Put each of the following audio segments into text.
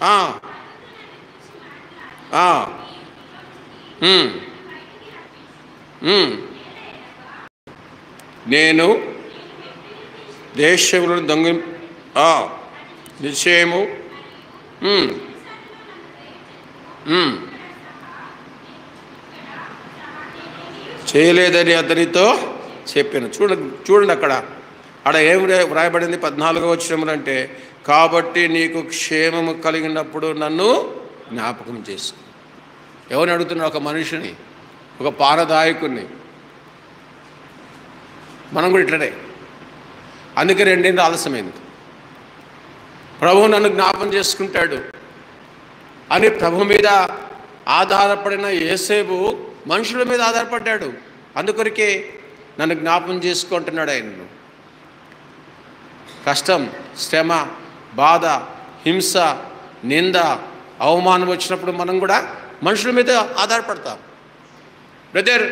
ఆ, ఆ, నేను దేశములను దొంగ నిశ్చయము చేయలేదని అతనితో చెప్పాను. చూడండి అక్కడ ఏం వ్రాయబడింది 14వ వచనములు అంటే, కాబట్టి నీకు క్షేమము కలిగినప్పుడు నన్ను జ్ఞాపకం చేసుకో. ఎవరిని అడుగుతున్నా? ఒక మనిషిని, ఒక పారదాయకుని. మనం కూడా ఇట్లనే. అందుకే 2 ఏళ్ళు ఆలస్యమైంది. ప్రభువు నన్ను జ్ఞాపకం చేసుకుంటాడు అని ప్రభు మీద ఆధారపడిన యేసేపు మనుషుల మీద ఆధారపడ్డాడు. అందుకొరికే నన్ను జ్ఞాపకం చేసుకుంటున్నాడు ఆయన. కష్టం, శ్రమ, బాధ, హింస, నింద, అవమానం వచ్చినప్పుడు మనం కూడా మనుషుల మీద ఆధారపడతాం. బ్రదర్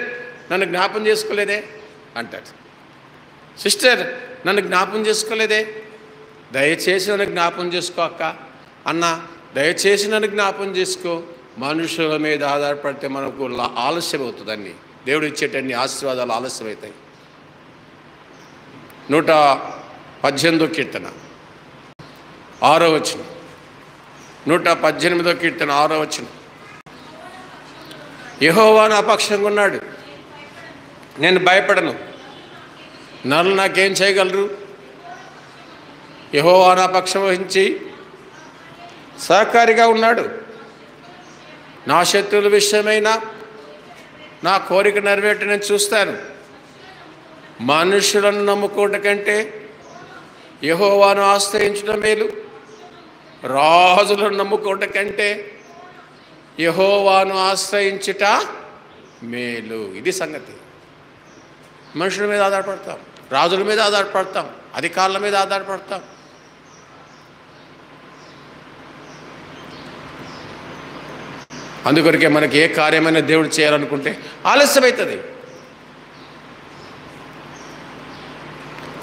నన్ను జ్ఞాపకం చేసుకోలేదే అంటాడు. సిస్టర్ నన్ను జ్ఞాపకం చేసుకోలేదే, దయచేసి నన్ను జ్ఞాపకం చేసుకో అక్క, అన్న దయచేసి నన్ను జ్ఞాపకం చేసుకో. మనుషుల మీద ఆధారపడితే మనకు ఆలస్యం అవుతుంది. అన్నీ దేవుడు ఇచ్చేటన్ని ఆశీర్వాదాలు ఆలస్యమవుతాయి. 118వ కీర్తన 6వ వచనం. 118వ కీర్తన 6వ వచనం. యెహోవా నా పక్షంగా ఉన్నాడు, నేను భయపడను. నన్ను నాకేం చేయగలరు? యెహోవా నా పక్షం వహించి సహకారిగా ఉన్నాడు. నా శత్రువుల విషయమైన నా కోరిక నెరవేర్చి నేను చూస్తాను. మనుషులను నమ్ముకోవటం కంటే యెహోవాను ఆశ్రయించడం మేలు. రాజులను నమ్ముకోవటం కంటే యెహోవాను ఆశ్రయించుట మేలు. ఇది సంగతి. మనుషుల మీద ఆధారపడతాం, రాజుల మీద ఆధారపడతాం, అధికారుల మీద ఆధారపడతాం. అందుకొరకే మనకి ఏ కార్యమైనా దేవుడు చేయాలనుకుంటే ఆలస్యమవుతుంది.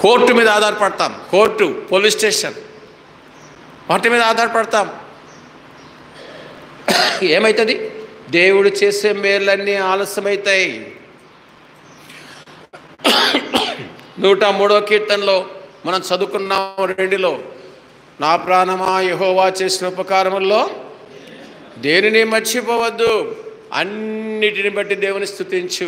కోర్టు మీద ఆధారపడతాం, కోర్టు, పోలీస్ స్టేషన్, వాటి మీద ఆధారపడతాం. ఏమవుతుంది? దేవుడు చేసే మేళ్ళన్నీ ఆలస్యమవుతాయి. 103వ కీర్తనలో మనం చదువుకున్నాం 2లో, నా ప్రాణమా యెహోవా చేసిన ఉపకారముల్లో దేనిని మర్చిపోవద్దు, అన్నిటిని బట్టి దేవుని స్తుతించు.